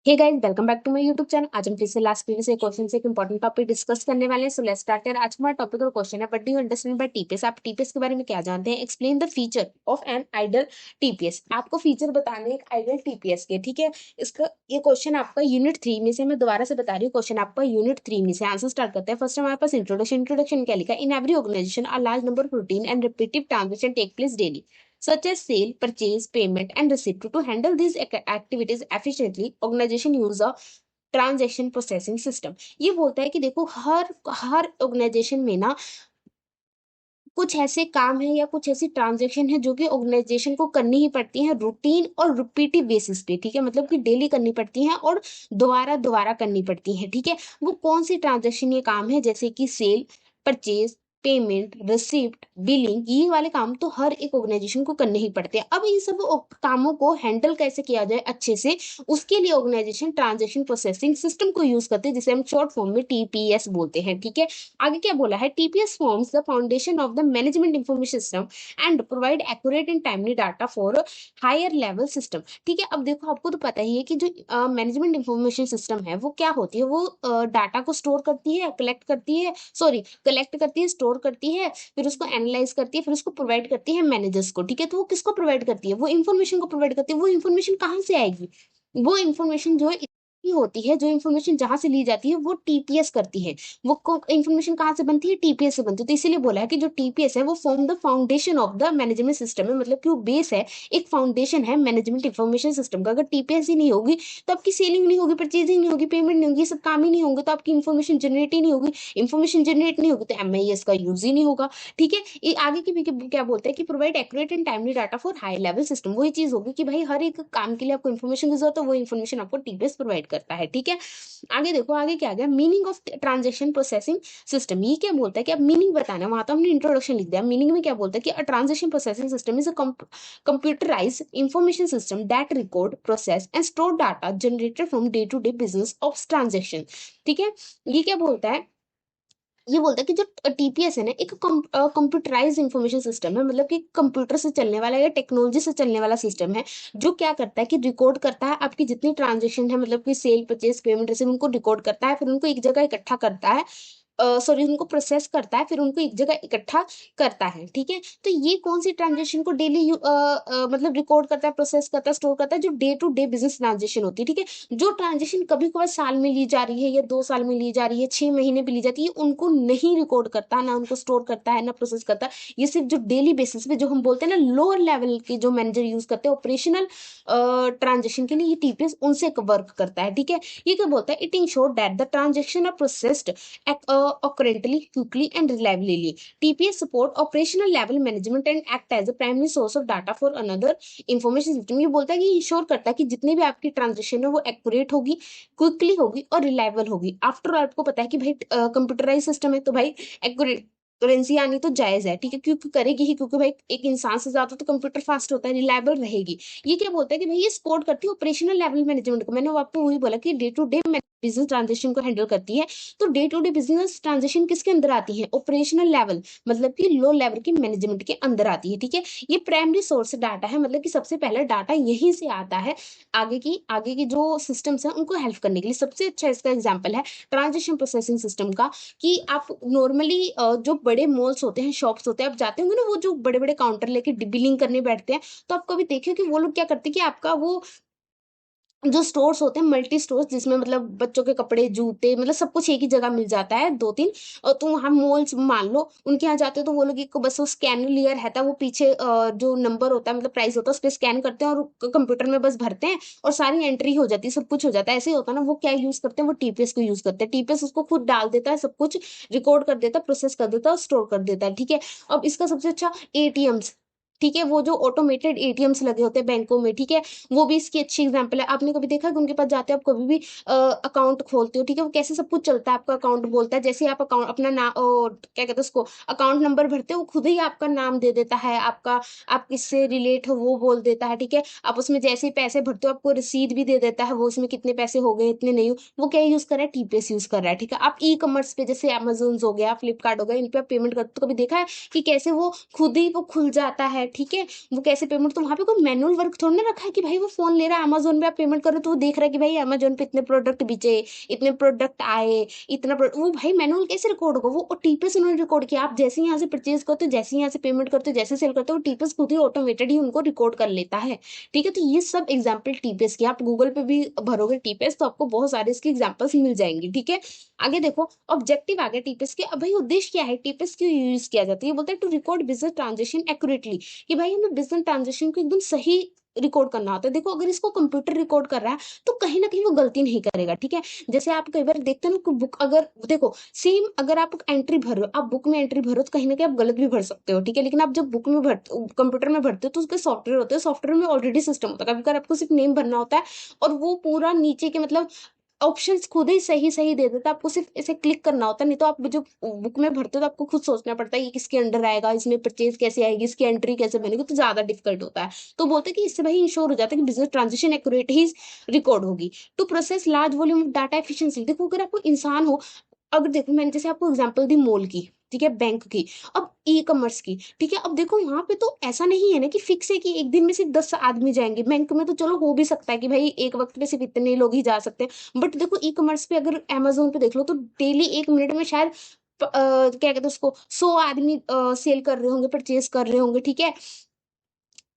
Hey guys, welcome back to my YouTube channel. आज हम फिर से लास्ट प्रीवियस एक क्वेश्चन से एक इंपॉर्टेंट टॉपिक डिस्कस करने वाले हैं। So let's start. यार आज हमारा टॉपिक और क्वेश्चन है, what do you understand by TPS. आप टीपीएस के बारे में क्या जानते हैं? Explain the feature of an ideal TPS. आपको फीचर बताने हैं एक आइडल टीपीएस के, ठीक है। इसका ये क्वेश्चन आपका यूनिट 3 में से, मैं दोबारा से बता रही हूँ, क्वेश्चन आपका यूनिट 3 में से। आंसर स्टार्ट करते हैं। फर्स्ट हमारे पास इंट्रोडक्शन क्या लिखा है? In every organisation a large number of routine and repetitive transaction take place daily such as sale, purchase, payment, and receipt. To handle these activities efficiently, organization use a transaction processing system. ये बोलता है कि देखो, हर हर organisation में ना कुछ ऐसे काम है या कुछ ऐसी ट्रांजेक्शन है जो कि ऑर्गेनाइजेशन को करनी ही पड़ती है रूटीन और रिपीटिव बेसिस पे, ठीक है। मतलब कि डेली करनी पड़ती है और दोबारा दोबारा करनी पड़ती है, ठीक है। वो कौन सी ट्रांजेक्शन ये काम है? जैसे कि sale, purchase, payment, receipt, billing, ये वाले काम तो हर एक ऑर्गेनाइजेशन को करने ही पड़ते हैं। अब इन सब कामों को हैंडल कैसे किया जाए अच्छे से, उसके लिए ऑर्गेनाइजेशन ट्रांजेक्शन प्रोसेसिंग सिस्टम को यूज करते हैं, जिसे हम शॉर्ट फॉर्म में टीपीएस बोलते हैं, ठीक है। आगे क्या बोला है? TPS forms the foundation of the management information system and provide accurate and timely data for higher level system, ठीक है। अब देखो, आपको तो पता ही है कि जो मैनेजमेंट इंफॉर्मेशन सिस्टम है वो क्या होती है। वो डाटा को स्टोर करती है, कलेक्ट करती है, स्टोर करती है, फिर उसको एनालाइज करती है, फिर उसको प्रोवाइड करती है मैनेजर्स को, ठीक है। तो वो किसको प्रोवाइड करती है? वो इन्फॉर्मेशन को प्रोवाइड करती है। वो इन्फॉर्मेशन कहाँ से आएगी? वो इन्फॉर्मेशन जो है होती है, जो इन्फॉर्मेशन जहां से ली जाती है वो टीपीएस करती है। वो इन्फॉर्मेशन कहाँ से बनती है? टीपीएस से बनती है। तो इसीलिए बोला है कि जो टीपीएस है वो form the foundation of the management system है। मतलब कि वो बेस है, एक फाउंडेशन है मैनेजमेंट इंफॉर्मेशन सिस्टम का। अगर टीपीएस ही नहीं होगी तो आपकी सेलिंग नहीं होगी, परचेजिंग नहीं होगी, पेमेंट नहीं होगी, ये सब काम ही नहीं होंगे, तो आपकी इन्फॉर्मेशन जनरेट ही नहीं होगी। इन्फॉर्मेशन जनरेट नहीं होगी तो एमआईएस का यूज ही नहीं होगा, ठीक है। ये आगे की भी क्या बोलते हैं कि provide accurate and timely data for high level system. वही चीज होगी कि भाई हर एक काम के लिए आपको इन्फॉर्मेशन की जरूरत है, वो इन्फॉर्मेशन आपको टीपीएस प्रोवाइड करता है, ठीक है। आगे देखो, आगे क्या आ गया? Meaning of transaction processing system. ये क्या बोलता है कि अब मीनिंग बताना है, वहां तो हमने इंट्रोडक्शन लिख दिया। मीनिंग में क्या बोलता है कि a transaction processing system is a computerized information system that record, process and store data generated from day to day business of transaction, ठीक है। ये क्या बोलता है? ये बोलता है कि जो टीपीएस है ना, एक कंप्यूटराइज इंफॉर्मेशन सिस्टम है। मतलब कि कंप्यूटर से चलने वाला या टेक्नोलॉजी से चलने वाला सिस्टम है, जो क्या करता है कि रिकॉर्ड करता है आपकी जितनी ट्रांजेक्शन है, मतलब कि सेल, परचेज, पेमेंट, रिसीव, उनको रिकॉर्ड करता है, फिर उनको एक जगह इकट्ठा करता है, सॉरी, उनको प्रोसेस करता है, फिर उनको एक जगह इकट्ठा करता है, ठीक है। तो ये कौन सी ट्रांजेक्शन को डेली मतलब रिकॉर्ड करता है, प्रोसेस करता है, स्टोर करता है? जो day to day business transaction होती है, ठीक है। जो ट्रांजेक्शन कभी कभार साल में ली जा रही है या 2 साल में ली जा रही है, 6 महीने भी ली जाती है, उनको नहीं रिकॉर्ड करता, ना उनको स्टोर करता है, ना प्रोसेस करता है। ये सिर्फ जो डेली बेसिस पे, जो हम बोलते हैं ना लोअर लेवल के जो मैनेजर यूज करते हैं ऑपरेशनल ट्रांजेक्शन के लिए, ये टीपीएस उनसे वर्क करता है, ठीक है। ये क्या बोलता है? It ensure that the transaction are processed occurrently, quickly and reliably. TPS support operational level management and act as a primary source of data for another information system. ये बोलता है कि इंश्योर करता है कि जितने भी आपकी ट्रांजेक्शन है वो एक्यूरेट होगी, क्विकली होगी और रिलायबल होगी। आफ्टर आपको पता है कि भाई कंप्यूटराइज सिस्टम है, तो भाई एक्यूरेट करेंसी आनी तो जायज है, ठीक है, क्योंकि करेगी ही, क्योंकि भाई एक इंसान से ज्यादा तो कंप्यूटर फास्ट होता है, रिलायबल रहेगी। ये क्या बोलता है कि भाई ये सपोर्ट करती है ऑपरेशनल लेवल मैनेजमेंट को। मैंने आपको वही बोला कि day to day business transaction को हैंडल करती है। तो day to day business transaction किसके अंदर आती है? ऑपरेशनल लेवल, मतलब कि लो लेवल की मैनेजमेंट के अंदर आती है, ठीक है। ये प्राइमरी सोर्स डाटा है, मतलब कि सबसे पहला डाटा यहीं से आता है। आगे की जो सिस्टम्स हैं उनको हेल्प करने के लिए सबसे अच्छा इसका एग्जांपल है ट्रांजेक्शन प्रोसेसिंग सिस्टम का। कि आप नॉर्मली जो बड़े मॉल्स होते हैं, शॉप्स होते हैं, आप जाते होंगे ना, वो जो बड़े बड़े काउंटर लेके बिलिंग करने बैठते हैं, तो आप कभी देखिए कि वो लोग क्या करते हैं कि आपका वो जो स्टोर्स होते हैं, मल्टी स्टोर्स, जिसमें मतलब बच्चों के कपड़े, जूते, मतलब सब कुछ एक ही जगह मिल जाता है, दो तीन। और तो वहाँ मॉल्स मान लो, उनके यहाँ जाते हो तो वो लोग एक बस वो स्कैनर लिया रहता है, वो पीछे जो नंबर होता है, मतलब प्राइस होता है, उस पर स्कैन करते हैं और कंप्यूटर में बस भरते हैं और सारी एंट्री हो जाती है, सब कुछ हो जाता है। ऐसे ही होता है ना। वो क्या यूज करते हैं? वो टीपीएस को यूज करते हैं। टीपीएस उसको खुद डाल देता है, सब कुछ रिकॉर्ड कर देता है, प्रोसेस कर देता है और स्टोर कर देता है, ठीक है। अब इसका सबसे अच्छा एटीएम्स, ठीक है, वो जो ऑटोमेटेड एटीएम्स लगे होते हैं बैंकों में, ठीक है, वो भी इसकी अच्छी एग्जांपल है। आपने कभी देखा कि उनके पास जाते हो, आप कभी भी अकाउंट खोलते हो, ठीक है, वो कैसे सब कुछ चलता है, आपका अकाउंट बोलता है, जैसे आप अकाउंट अपना नाम, क्या कहते हैं उसको, अकाउंट नंबर भरते हो, वो खुद ही आपका नाम दे देता है, आपका, आप किससे रिलेट हो वो बोल देता है, ठीक है। आप उसमें जैसे ही पैसे भरते हो आपको रसीद भी दे देता है, वो उसमें कितने पैसे हो गए, इतने नहीं। वो क्या यूज कर रहा है? टीपीएस यूज कर रहा है, ठीक है। आप ई कॉमर्स पे जैसे अमेजोन हो गया, फ्लिपकार्ट हो गया, इन पे आप पेमेंट करते हो, तो कभी देखा है कि कैसे वो खुद ही वो खुल जाता है, ठीक है, वो कैसे पेमेंट, तो वहाँ पे कोई मैनुअल वर्क थोड़ी ना रखा है कि भाई वो फोन ले रहा है, अमेजोन पे आप पेमेंट करो तो वो देख रहा है कि भाई अमेजोन पे इतने प्रोडक्ट बिचे, इतने प्रोडक्ट आए, इतना वो भाई मैनुअल कैसे रिकॉर्ड होगा, वो टीपीएस उन्होंने रिकॉर्ड किया। आप जैसे ही यहाँ से परचेज करते हो, जैसे ही यहाँ से पेमेंट करते हो, जैसे सेल करते हो, टीपीएस खुद ही ऑटोमेटेड ही उनको रिकॉर्ड कर लेता है, ठीक है। तो ये सब एग्जाम्पल टीपीएस की, आप गूगल पे भी भरोगे टीपीएस तो आपको बहुत सारे इसके एग्जाम्पल्स मिल जाएंगे, ठीक है। आगे देखो, ऑब्जेक्टिव आ गया टीपीएस के। अब भाई उद्देश्य क्या है, टीपीएस क्यों यूज किया जाता है, ये बोलते हैं to record business transaction accurately, कि भाई हमें बिजनेस ट्रांजेक्शन को एकदम सही रिकॉर्ड करना होता है। देखो अगर इसको कंप्यूटर रिकॉर्ड कर रहा है तो कहीं ना कहीं वो गलती नहीं करेगा, ठीक है। जैसे आप कई बार देखते हैं ना, बुक अगर देखो सेम अगर आप एंट्री भर रहे हो, आप बुक में एंट्री भरो तो कहीं ना कहीं आप गलत भी भर सकते हो, ठीक है। लेकिन आप जब बुक में भरते, कंप्यूटर में भरते हो तो उसके सॉफ्टवेयर होते हैं, सॉफ्टवेयर में ऑलरेडी सिस्टम होता है, कभी कभी आपको सिर्फ नेम भरना होता है और वो पूरा नीचे के मतलब ऑप्शंस खुद ही सही सही दे देता है, आपको सिर्फ इसे क्लिक करना होता है। नहीं तो आप जो बुक में भरते हो तो आपको खुद सोचना पड़ता है ये किसके अंडर आएगा, इसमें परचेज कैसे आएगी, इसकी एंट्री कैसे बनेगी, तो ज्यादा डिफिकल्ट होता है। तो बोलते हैं कि इससे भाई इंश्योर हो जाता है कि बिजनेस ट्रांजेक्शन एक्यूरेट ही रिकॉर्ड होगी। To process large volume of data efficiency, देखो अगर आपको इंसान हो, अगर देखो मैंने जैसे आपको एग्जांपल दी मॉल की, ठीक है, बैंक की, अब ई कॉमर्स की, ठीक है। अब देखो वहां पे तो ऐसा नहीं है ना कि फिक्स है कि एक दिन में सिर्फ 10 आदमी जाएंगे। बैंक में तो चलो हो भी सकता है कि भाई एक वक्त पे सिर्फ इतने लोग ही जा सकते हैं, बट देखो ई कॉमर्स पे अगर अमेजोन पे देख लो तो डेली 1 मिनट में शायद क्या कहते हैं उसको 100 आदमी सेल कर रहे होंगे, परचेज कर रहे होंगे, ठीक है।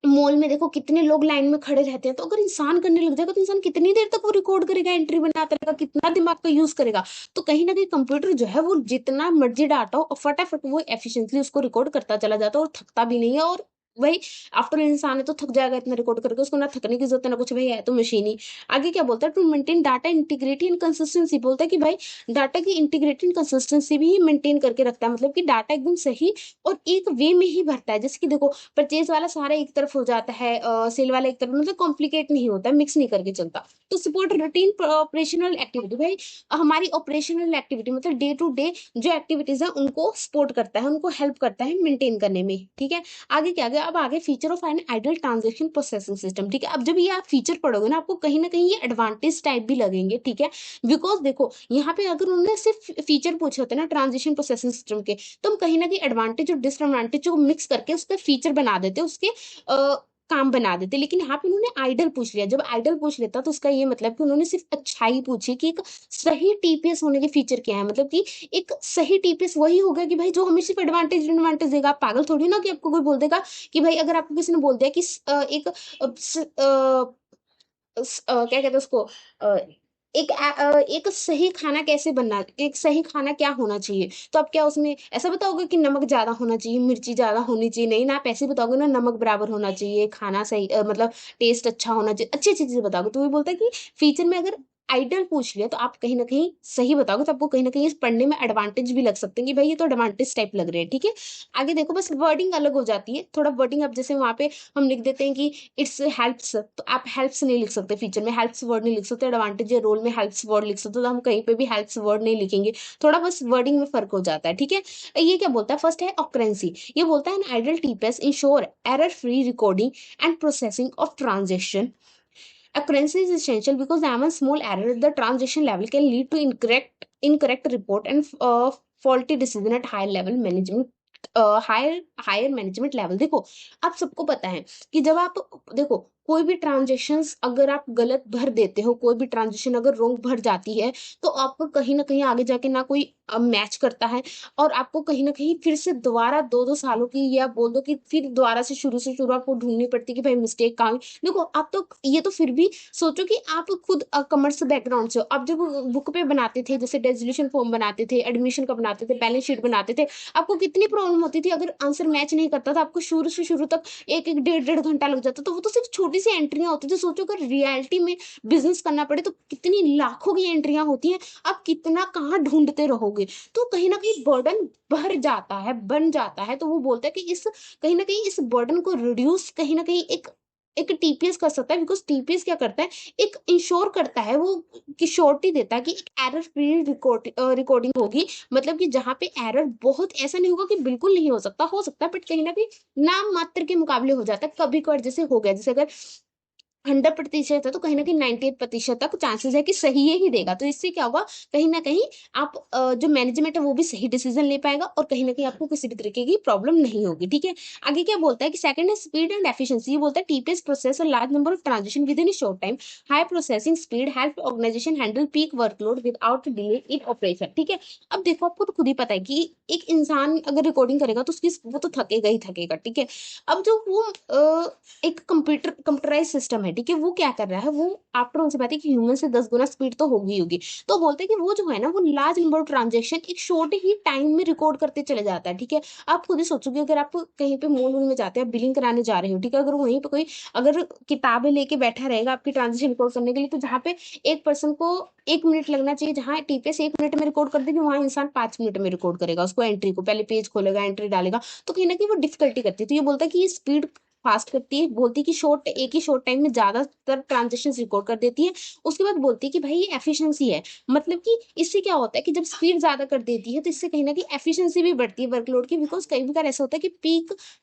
मॉल में देखो कितने लोग लाइन में खड़े रहते हैं, तो अगर इंसान करने लग जाएगा तो इंसान कितनी देर तक वो रिकॉर्ड करेगा, एंट्री बनाता रहेगा, कितना दिमाग का यूज करेगा। तो कहीं ना कहीं कंप्यूटर जो है वो जितना मर्जी डाटा हो और फटाफट वो एफिशिएंटली उसको रिकॉर्ड करता चला जाता है और थकता भी नहीं है। और वही आफ्टर इंसान है तो थक जाएगा इतना रिकॉर्ड करके, उसको ना थकने की जरूरत है ना कुछ, भाई है तो मशीन ही। आगे क्या बोलता है, to maintain data integrity and consistency, बोलता है कि भाई डाटा की इंटीग्रिटी एंड कंसिस्टेंसी भी मेंटेन करके रखता है, मतलब कि डाटा एकदम सही और एक वे में ही भरता है। जैसे कि देखो परचेज वाला सारा एक तरफ हो जाता है, सेल वाला एक तरफ, मतलब कॉम्प्लिकेट नहीं होता, मिक्स नहीं करके चलता। तो सपोर्ट रूटीन ऑपरेशनल एक्टिविटी, भाई हमारी ऑपरेशनल एक्टिविटी मतलब डे टू डे जो एक्टिविटीज है उनको सपोर्ट करता है, उनको हेल्प करता है मेंटेन करने में, ठीक है। आगे क्या गया, अब आगे feature of an ideal transaction processing system, ठीक है। अब जब ये आप फीचर पढ़ोगे ना आपको कहीं ना कहीं ये एडवांटेज टाइप भी लगेंगे, ठीक है। बिकॉज देखो यहाँ पे अगर उन्होंने सिर्फ फीचर पूछे होते ना ट्रांजेक्शन प्रोसेसिंग सिस्टम के, तो हम कहीं ना कहीं एडवांटेज और डिसएडवांटेज को मिक्स करके उसका फीचर बना देते, उसके काम बना देते। लेकिन यहाँ पे उन्होंने आइडल पूछ लिया, जब आइडल पूछ लेता तो उसका ये मतलब कि उन्होंने सिर्फ अच्छाई पूछी कि एक सही टीपीएस होने के फीचर क्या है, मतलब कि एक सही टीपीएस वही होगा कि भाई जो हमें सिर्फ एडवांटेज एडवांटेज देगा। आप पागल थोड़ी ना कि आपको कोई बोल देगा कि भाई अगर आपको किसी ने बोल दिया कि क्या कहते हैं उसको, अ, एक सही खाना कैसे बनना, एक सही खाना क्या होना चाहिए, तो आप क्या उसमें ऐसा बताओगे कि नमक ज्यादा होना चाहिए, मिर्ची ज्यादा होनी चाहिए, नहीं ना, आप ऐसे बताओगे ना नमक बराबर होना चाहिए, खाना सही मतलब टेस्ट अच्छा होना चाहिए, अच्छी अच्छी चीजें बताओगे। तो वो बोलता है कि फ्यूचर में अगर आइडल पूछ लिया तो आप कहीं ना कहीं सही बताओगे, तो आपको कहीं ना कहीं इस पढ़ने में एडवांटेज भी लग सकते हैं कि भाई ये तो एडवांटेज टाइप लग रहे हैं, ठीक है। आगे देखो बस वर्डिंग अलग हो जाती है थोड़ा, वर्डिंग अब जैसे वहां पे हम लिख देते हैं कि इट्स हेल्प्स, तो आप हेल्प्स नहीं लिख सकते, फीचर में हेल्प्स वर्ड नहीं लिख सकते, एडवांटेज या रोल में हेल्प्स वर्ड लिख सकते, तो हम कहीं पे भी हेल्प्स वर्ड नहीं लिखेंगे, थोड़ा बस वर्डिंग में फर्क हो जाता है, ठीक है। ये क्या बोलता है, फर्स्ट है ऑकरेंसी, ये बोलता है an ideal TPS ensure error free recording and processing of transaction. Accuracy is essential because even small error at the transaction level can lead to incorrect report and faulty decision at higher level management, higher management level. देखो आप सबको पता है कि जब आप देखो कोई भी ट्रांजेक्शन्स अगर आप गलत भर देते हो, कोई भी ट्रांजेक्शन अगर रॉन्ग भर जाती है तो आपको कहीं ना कहीं आगे जाके ना कोई मैच करता है, और आपको कहीं ना कहीं फिर से दोबारा 2-2 सालों की, या बोल दो कि फिर दोबारा से शुरू आपको ढूंढनी पड़ती है कि भाई मिस्टेक कहाँ हुई। देखो आप तो ये तो फिर भी सोचो कि आप खुद कॉमर्स बैकग्राउंड से हो, आप जब बुक पे बनाते थे, जैसे रेजोल्यूशन फॉर्म बनाते थे, एडमिशन का बनाते थे, बैलेंस शीट बनाते थे, आपको कितनी प्रॉब्लम होती थी अगर आंसर मैच नहीं करता था, आपको शुरू से शुरू तक एक एक डेढ़ डेढ़ घंटा लग जाता। तो वो तो सिर्फ छोटी सी एंट्रियां होती थी, सोचो अगर रियलिटी में बिजनेस करना पड़े तो कितनी लाखों की एंट्रियां होती हैं, आप कितना कहाँ ढूंढते रहोगे। तो कहीं ना कहीं बर्डन भर जाता है, बन जाता है। तो वो बोलता है कि इस कहीं ना कहीं इस बर्डन को रिड्यूस कहीं ना कहीं एक एक टीपीएस कर सकता है, बिकॉज टीपीएस क्या करता है, एक इंश्योर करता है, वो की श्योरिटी देता है कि एक एरर फ्री रिकॉर्डिंग होगी, मतलब कि जहां पे एरर बहुत ऐसा नहीं होगा कि बिल्कुल नहीं हो सकता है, बट कहीं ना कहीं नाम मात्र के मुकाबले हो जाता है, कभी कभार जैसे हो गया, जैसे अगर 100% है तो कहीं ना कहीं 98% तक चांसेस है कि सही ही देगा। तो इससे क्या होगा, कहीं ना कहीं आप जो मैनेजमेंट है वो भी सही डिसीजन ले पाएगा और कहीं ना कहीं आपको किसी भी तरीके की प्रॉब्लम नहीं होगी। ठीक है, आगे क्या बोलता है कि सेकंड है स्पीड एंड एफिशिएंसी। ये बोलता है TPS process large number of transaction within short time. High processing speed help organisation handle peak workload without delay in operation. ठीक है, अब देखो आपको तो खुद ही पता है कि एक इंसान अगर रिकॉर्डिंग करेगा तो उसकी वो तो थकेगा ही थकेगा। ठीक है, अब जो वो एक कंप्यूटराइज सिस्टम है, ठीक है, वो क्या कर रहा है, वो आफ्टर ऑल सी बात है कि ह्यूमन से 10 गुना स्पीड तो होगी होगी। तो बोलते हैं कि वो जो है ना वो लार्ज नंबर ऑफ ट्रांजेक्शन एक शॉर्ट ही टाइम में रिकॉर्ड करते चले जाता है। ठीक है, आप खुद ही सोचोगे अगर आप कहीं पे मॉल में जाते हैं बिलिंग कराने जा रहे हो, ठीक है, अगर वहीं पे कोई अगर किताबें लेके बैठा रहेगा आपकी ट्रांजेक्शन रिकॉर्ड करने के लिए, तो जहाँ पे एक पर्सन को 1 मिनट लगना चाहिए, जहाँ टीपीएस 1 मिनट में रिकॉर्ड कर देगी, वहां इंसान 5 मिनट में रिकॉर्ड करेगा उसको एंट्री को, पहले पेज खोलेगा एंट्री डालेगा। तो कहीं ना कहीं वो डिफिकल्टी करती है। तो ये बोलता है कि ये स्पीड फास्ट करती है, बोलती है कि एक ही शॉर्ट टाइम में ज्यादातर ट्रांजेक्शन रिकॉर्ड कर देती है। उसके बाद बोलती है कि भाई ये एफिशिएंसी है, मतलब कि इससे क्या होता है कि जब स्पीड ज्यादा कर देती है तो इससे कहीं ना कहीं एफिशिएंसी भी बढ़ती है वर्कलोड की। बिकॉज कई बार ऐसा होता है कि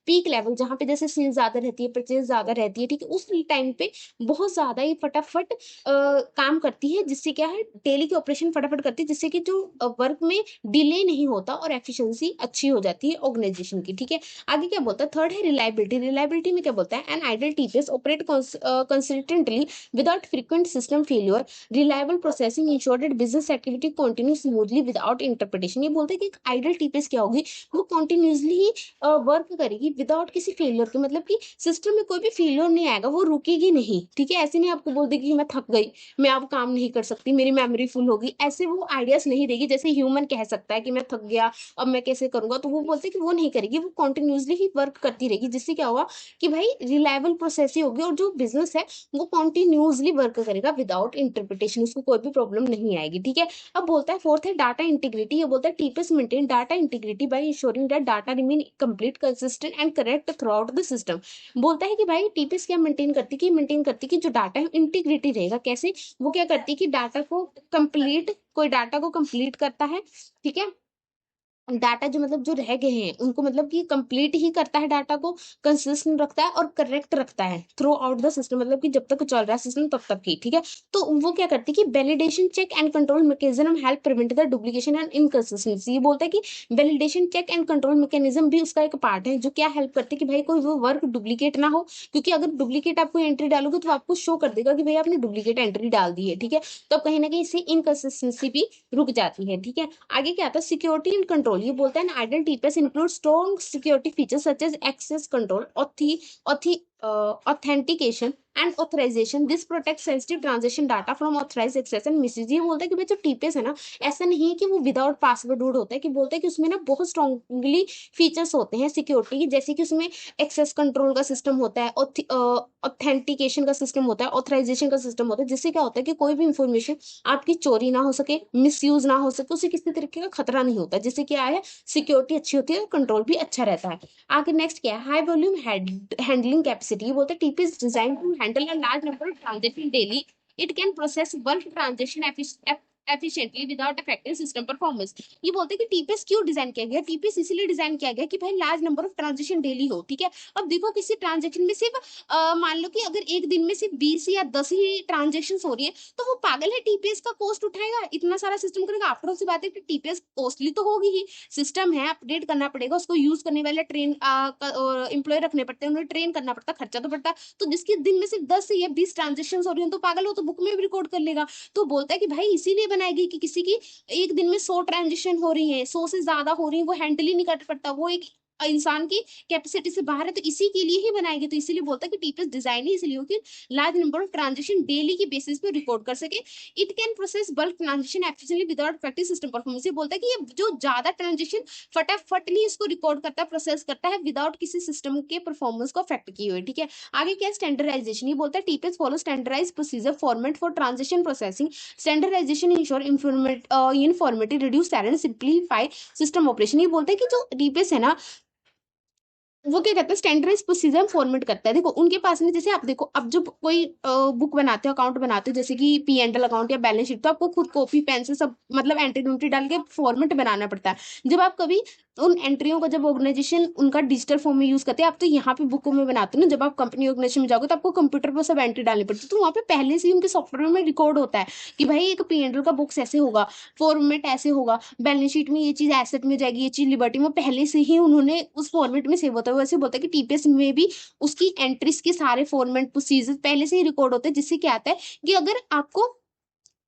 पीक लेवल जहाँ पे जैसे सेल ज्यादा रहती है, परचेज ज्यादा रहती है, ठीक है, उस टाइम पे बहुत ज्यादा ही फटाफट काम करती है, जिससे क्या है डेली की ऑपरेशन फटाफट करती है, जिससे कि जो वर्क में डिले नहीं होता और एफिशिएंसी अच्छी हो जाती है ऑर्गेनाइजेशन की। ठीक है, आगे क्या बोलता है, थर्ड है रिलायबिलिटी। रिलायबिलिटी में क्या बोलता है, an ideal TPS operate consistently without frequent system failure. Reliable processing ensure that business activity continue smoothly without interpretation. ये बोलते हैं कि एक आइडल टीपीएस क्या होगी, वो कंटिन्यूसली ही वर्क करेगी विदाउट किसी फेलियर के, मतलब कि सिस्टम में कोई भी फेलियर नहीं आएगा, वो रुकेगी नहीं। ठीक है, ऐसे नहीं आपको बोल देगी कि मैं थक गई, मैं अब काम नहीं कर सकती, मेरी मेमोरी फुल होगी, ऐसे वो आइडियाज नहीं देगी जैसे ह्यूमन कह सकता है कि मैं थक गया अब मैं कैसे करूंगा। तो वो बोलते हैं कि वो नहीं करेगी, वो कॉन्टिन्यूसली ही वर्क करती रहेगी, जिससे क्या होगा कि भाई रिलायबल प्रोसेस ही होगी और जो बिजनेस है वो कॉन्टिन्यूसली वर्क करेगा विदाउट इंटरप्रिटेशन, उसको कोई भी प्रॉब्लम नहीं आएगी। ठीक है, अब बोलता है फोर्थ है डाटा इंटीग्रिटी। ये बोलता है TPS maintain data integrity by ensuring that data remain complete consistent and correct throughout the system. बोलता है कि भाई टीपीएस क्या मेंटेन करती है कि जो डाटा है इंटीग्रिटी रहेगा। कैसे, वो क्या करती है कि डाटा को कंप्लीट, कोई डाटा को कंप्लीट करता है, ठीक है, डाटा जो मतलब जो रह गए हैं उनको मतलब कि कंप्लीट ही करता है, डाटा को कंसिस्टेंट रखता है और करेक्ट रखता है थ्रू आउट द सिस्टम, मतलब कि जब तक चल रहा है सिस्टम तब तक ही। ठीक है, तो वो क्या करती है कि validation check and control mechanism help prevent the duplication and inconsistency. ये बोलता है कि validation check and control mechanism भी उसका एक पार्ट है, जो क्या हेल्प करती है कि भाई कोई वो वर्क डुप्लीकेट ना हो, क्योंकि अगर डुप्लीकेट आप कोई एंट्री डालोगे तो आपको शो कर देगा कि भाई आपने डुप्लीकेट एंट्री डाल दी है। ठीक है, तो कहीं ना कहीं इससे इनकंसिस्टेंसी भी रुक जाती है। ठीक है, आगे क्या आता है सिक्योरिटी एंड कंट्रोल। ये बोलता है ideal TPS include strong security features such as access control, authentication and authorisation. This protect sensitive transaction data from authorise access and misuse. ये बोलता है कि भाई जो टीपीएस है ना, ऐसा नहीं है कि वो विदाउट पासवर्ड होता है, कि बोलता है कि उसमें ना बहुत स्ट्रॉन्गली फीचर्स होते हैं सिक्योरिटी के, जैसे कि उसमें एक्सेस कंट्रोल का सिस्टम होता है, ऑथेंटिकेशन का सिस्टम होता है, ऑथराइजेशन का सिस्टम होता है, जिससे क्या होता है कि कोई भी इंफॉर्मेशन आपकी चोरी ना हो सके, मिसयूज ना हो सके, उसे किसी तरीके का खतरा नहीं होता, जिससे क्या है सिक्योरिटी अच्छी होती है और कंट्रोल भी अच्छा रहता है। आगे नेक्स्ट क्या है, हाई वॉल्यूम हैंडलिंग कैपेसिटी। ये बोलते हैं TPS design to handle a large number of transaction daily. It can process bulk transaction efficiently without affecting system performance। ये बोलते हैं कि टीपीएस क्यों डिजाइन किया गया, टीपीएस इसीलिए डिजाइन किया गया कि भाई large number of transaction daily हो। ठीक है, अब देखो किसी ट्रांजेक्शन में सिर्फ मान लो कि अगर एक दिन में सिर्फ 20 या 10 ही ट्रांजेक्शन हो रही है, तो वो पागल है टीपीएस का कॉस्ट उठाएगा, इतना सारा सिस्टम करेगा। आफ्टर सी बात है कि टीपीएस कॉस्टली तो होगी ही, सिस्टम है अपडेट करना पड़ेगा, उसको यूज करने वाले ट्रेन एम्प्लॉय रखने पड़ते हैं, उन्हें ट्रेन करना पड़ता है, खर्चा तो पड़ता है। तो जिसके दिन में सिर्फ 10 या 20 ट्रांजेक्शन हो रही है तो पागल हो, तो बुक में भी रिकॉर्ड कर लेगा। तो बोलता है कि भाई इसीलिए बनाएगी कि किसी की एक दिन में 100 ट्रांजेक्शन हो रही है, 100 से ज्यादा हो रही है, वो हैंडल ही नहीं कर पड़ता, वो एक इंसान की कैपेसिटी से बाहर है, तो इसी के लिए ही बनाएगी। तो इसीलिए बोलता है कि टीपीएस डिजाइन ही इसलिए हो कि large number of transaction daily की बेसिस पे रिकॉर्ड कर सके। It can process bulk transaction efficiently without affecting system performance. ये बोलता है कि ये जो ज्यादा ट्रांजेक्शन फटाफटली इसको रिकॉर्ड करता है, प्रोसेस करता है विदाउट किसी सिस्टम के परफॉर्मेंस को अफेक्ट किए हुए। ठीक है, आगे क्या स्टैंडर्डाइजेशन। ये बोलता है TPS follow standardise procedure format for transaction processing. Standardisation ensure uniformity, reduce error, simplify system operation. ये बोलता है कि जो टीपीएस है ना, वो क्या करता है स्टैंडर्डाइज प्रोसीजर फॉर्मेट करता है। देखो उनके पास में, जैसे आप देखो अब जब कोई बुक बनाते हो, अकाउंट बनाते हो, जैसे कि पी एंड एल अकाउंट या बैलेंस शीट, तो आपको खुद कॉपी पेन से सब मतलब एंट्री डाल के फॉर्मेट बनाना पड़ता है। जब आप कभी उन एंट्रियों को जब ऑर्गेनाइजेशन उनका डिजिटल फॉर्म में यूज करते हैं, आप तो यहाँ पे बुकों में बनाते हो ना, जब आप कंपनी ऑर्गेनाइजेशन में जाओगे तो आपको कंप्यूटर पर सब एंट्री डालनी पड़ती है, तो वहाँ पे पहले से ही उनके सॉफ्टवेयर में रिकॉर्ड होता है कि भाई एक P&L का बुक्स ऐसे होगा, फॉर्मेट ऐसे होगा, बैलेंस शीट में ये चीज एसेट में जाएगी, ये चीज लिबर्टी में, पहले से ही उन्होंने उस फॉर्मेट में सेव होता है। वैसे बोलता है कि टीपीएस में भी उसकी एंट्रीज के सारे फॉर्मेट प्रोसीजर पहले से ही रिकॉर्ड होते हैं, जिससे क्या आता है कि अगर आपको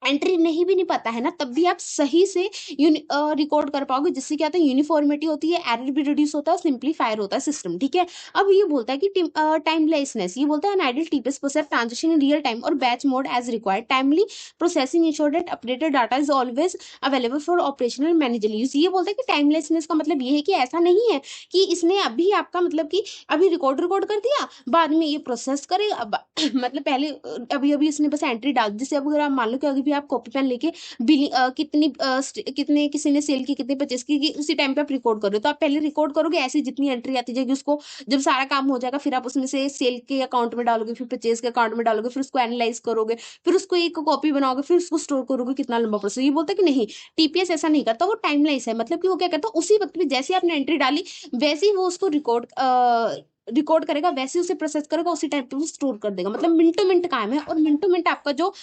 एंट्री नहीं भी नहीं पता है ना, तब भी आप सही से रिकॉर्ड कर पाओगे, जिससे क्या होता है यूनिफॉर्मिटी होती है, एरर भी रिड्यूस होता है, सिंप्लीफायर होता है सिस्टम। ठीक है, अब ये बोलता है कि टाइमलेसनेस, ये बोलता है an ideal TPS process transaction in real time और batch mode as required, timely processing ensure that updated data is always available for operational manager use. ये बोलता है कि टाइमलेसनेस का मतलब ये है कि ऐसा नहीं है कि इसने अभी आपका मतलब कि अभी रिकॉर्ड कर दिया, बाद में ये प्रोसेस करेगा मतलब पहले अभी अभी इसने बस एंट्री डाल दी। जैसे अब अगर आप मान लो कि अभी भी आप कॉपी पेन लेके बिलिंग कितने किसी ने सेल की, कितने परचेस की, उसी टाइम पे आप रिकॉर्ड कर रहे हो, तो आप पहले रिकॉर्ड करोगे, ऐसी जितनी एंट्री आती जाएगी उसको जब सारा काम हो जाएगा, फिर आप उसमें से सेल के अकाउंट में डालोगे, फिर परचेस के अकाउंट में डालोगे, फिर उसको एनालाइज करोगे, फिर उसको एक कॉपी बनाओगे, फिर उसको स्टोर करोगे, कितना लंबा प्रोसेस। ये बोलता है कि नहीं, टीपीएस ऐसा नहीं करता, वो टाइमलाइज है, मतलब कि वो क्या करता है, उसी वक्त में जैसे आपने एंट्री डाली वैसे ही वो उसको रिकॉर्ड करेगा, वैसे उसे प्रोसेस करेगा, उसी टाइम पे वो स्टोर कर देगा। मतलब मिनटों मिनट काम है, और मिनटों मिनट आपका जो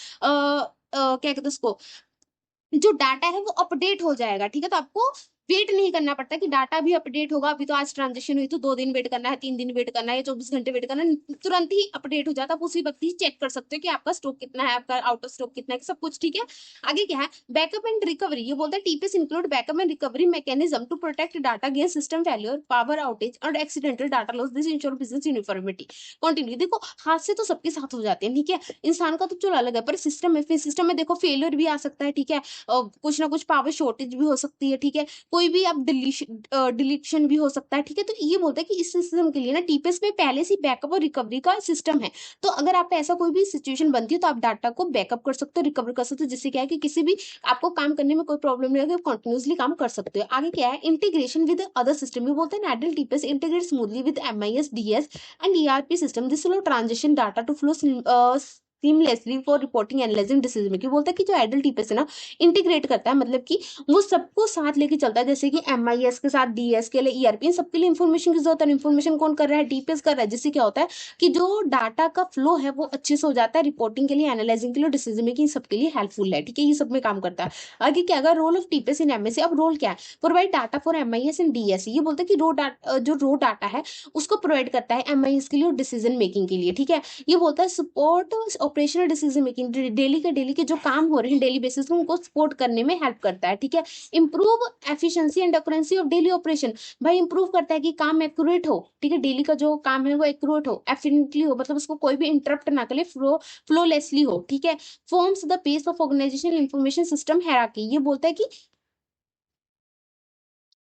क्या कहते हैं उसको, जो डाटा है वो अपडेट हो जाएगा। ठीक है, तो आपको वेट नहीं करना पड़ता कि डाटा भी अपडेट होगा, अभी तो आज ट्रांजेक्शन हुई तो 2 दिन वेट करना है, 3 दिन वेट करना है, या 24 घंटे वेट करना है, तुरंत ही अपडेट हो जाता है। आप उसी वक्त ही चेक कर सकते हो कि आपका स्टॉक कितना है, आपका आउट ऑफ स्टॉक कितना है, सब कुछ। ठीक है, आगे क्या है, बैकअप एंड रिकवरी। ये बोलता है TPS include backup and recovery mechanism to protect data against system failure, power outage और accidental data loss, this ensure business uniformity. Continue, देखो हादसे तो सबके साथ हो जाते हैं, ठीक है, इंसान का तो चलो अलग है, पर सिस्टम में देखो फेलियर भी आ सकता है। ठीक है, कुछ ना कुछ पावर शॉर्टेज भी हो सकती है। ठीक है, कोई भी आप डिलीशन भी हो सकता है। ठीक है, तो ये बोलता है कि इस सिस्टम के लिए ना टीपीएस में पहले से बैकअप और रिकवरी का सिस्टम है। तो अगर आप ऐसा कोई भी सिचुएशन बनती है तो आप डाटा को बैकअप कर सकते हो, रिकवर कर सकते हो, जिससे क्या है कि किसी भी आपको काम करने में कोई प्रॉब्लम नहीं होगी, कंटिन्यूसली काम कर सकते हो। आगे क्या है, इंटीग्रेशन विद अदर सिस्टम। ये बोलते हैं ideal TPS integrate smoothly with MIS, DS and ERP system, this will transition data to flow seamlessly for reporting analysing decision making. बोलता है कि जो एडल टीपीएस है ना, इंटीग्रेट करता है, मतलब कि वो सबको साथ लेके चलता है, जैसे कि एमआईएस के साथ डीएस के लिए ईआरपी, इन सबके लिए इन्फॉर्मेशन की जरूरत है। इन्फॉर्मेशन कौन कर रहा है, डीपीएस कर रहा है, जिससे क्या होता है कि जो डाटा का फ्लो है वो अच्छे से हो जाता है, रिपोर्टिंग के लिए, एनालाइजिंग के लिए, डिसीजन मेकिंग, सबके लिए हेल्पफुल है। ठीक है, ये सब में काम करता है। आगे क्या है, role of TPS in MS. अब रोल क्या है, provide data for MIS and DS. ये बोलता है कि जो रो डाटा है उसको प्रोवाइड करता है एमआईएस के लिए और डिसीजन मेकिंग के लिए। ठीक है, ये बोलता है support operational decision making, daily के जो काम हो रहे हैं डेली बेसिस पे उनको सपोर्ट करने में हेल्प करता है। ठीक है, improve efficiency and accuracy of daily operation. भाई इंप्रूव करता है कि काम एक्यूरेट हो। ठीक है, डेली का जो काम है वो एक्यूरेट हो, एफिशिएंटली हो, मतलब उसको कोई भी इंटरप्ट ना करे, फ्लोलेसली हो। ठीक है, forms the base of organisational information system hierarchy. ये बोलता है कि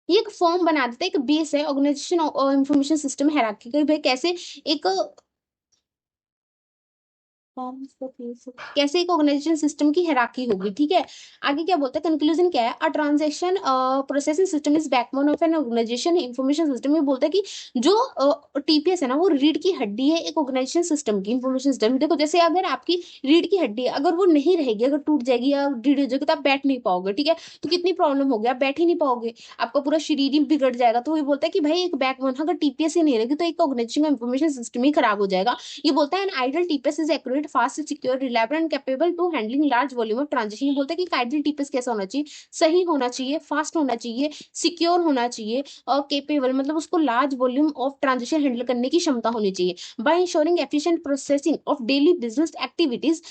ये एक फॉर्म बना देता है, एक बेस है ऑर्गेनाइजेशन इंफॉर्मेशन सिस्टम हायरार्की का। भाई कैसे एक कैसे एक ऑर्गेनाइजेशन सिस्टम की हायरार्की होगी। ठीक है, आगे क्या बोलता है, कंक्लूजन क्या है, a transaction processing system is backbone of an organisation information system. ये बोलता है कि जो टीपीएस है ना, वो रीढ़ की हड्डी है एक ऑर्गेनाइजेशन सिस्टम की, इंफॉर्मेशन सिस्टम। देखो जैसे अगर आपकी रीढ़ की हड्डी है, अगर वो नहीं रहेगी, अगर टूट जाएगी या रीढ़ हो जाएगी, तो आप बैठ नहीं पाओगे। ठीक है, तो कितनी प्रॉब्लम होगी, आप बैठ ही नहीं पाओगे, आपका पूरा शरीर ही बिगड़ जाएगा। तो ये बोलता है कि भाई एक बैकबोन, अगर टीपीएस ही नहीं रहेगी तो एक ऑर्गेनाइजेशन का इंफॉर्मेशन सिस्टम ही खराब हो जाएगा। ये बोलता है an ideal TPS is accurate, fast, secure, reliable and capable to handling large volume of transaction. ये बोलता है कि आइडल टीपीएस कैसा होना चाहिए, सही होना चाहिए, फास्ट होना चाहिए, सिक्योर होना चाहिए, और केपेबल मतलब उसको large volume of transaction handle करने की क्षमता होनी चाहिए, by ensuring efficient processing of daily business activities.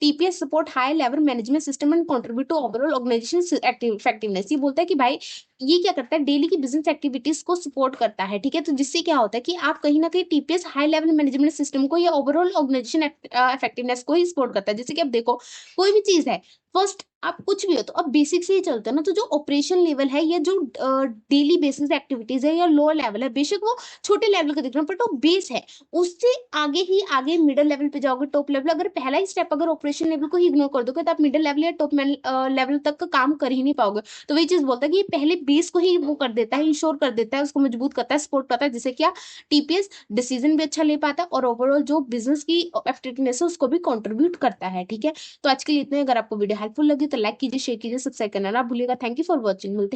TPS support high level management system and contribute to overall organisation effectiveness. ये बोलता है कि भाई ये क्या करता है, डेली की बिजनेस एक्टिविटीज को सपोर्ट करता है। ठीक है, तो जिससे क्या होता है कि आप कहीं ना कहीं TPS high level management system को या ओवरऑल ऑर्गेनाइजेशन इफेक्टिवनेस को ही सपोर्ट करता है। जैसे कि अब देखो कोई भी चीज है, फर्स्ट आप कुछ भी हो तो अब बेसिक से ही चलते हैं ना, तो जो ऑपरेशन लेवल है या जो डेली बेसिस एक्टिविटीज है या लोअर लेवल है, बेशक वो छोटे लेवल का दिख रहा है, बट वो बेस है, उससे आगे ही आगे मिडिल लेवल पे जाओगे, टॉप लेवल। अगर पहला ही स्टेप अगर ऑपरेशन लेवल को ही इग्नोर कर दोगे तो आप मिडिल लेवल या टॉप लेवल तक का काम कर ही नहीं पाओगे। तो वही चीज बोलता है कि ये पहले बेस को ही वो कर देता है, इंश्योर कर देता है, उसको मजबूत करता है, सपोर्ट करता है, जिससे क्या टीपीएस डिसीजन भी अच्छा ले पाता है और ओवरऑल जो बिजनेस की इफेक्टिवनेस है उसको भी कंट्रीब्यूट करता है। ठीक है, तो आज के लिए इतना ही। अगर आपको वीडियो हेल्पफुल लगी तो लाइक कीजिए, शेयर कीजिए, सब्सक्राइब करना ना भूलिएगा। थैंक यू फॉर वॉचिंग, मिलते हैं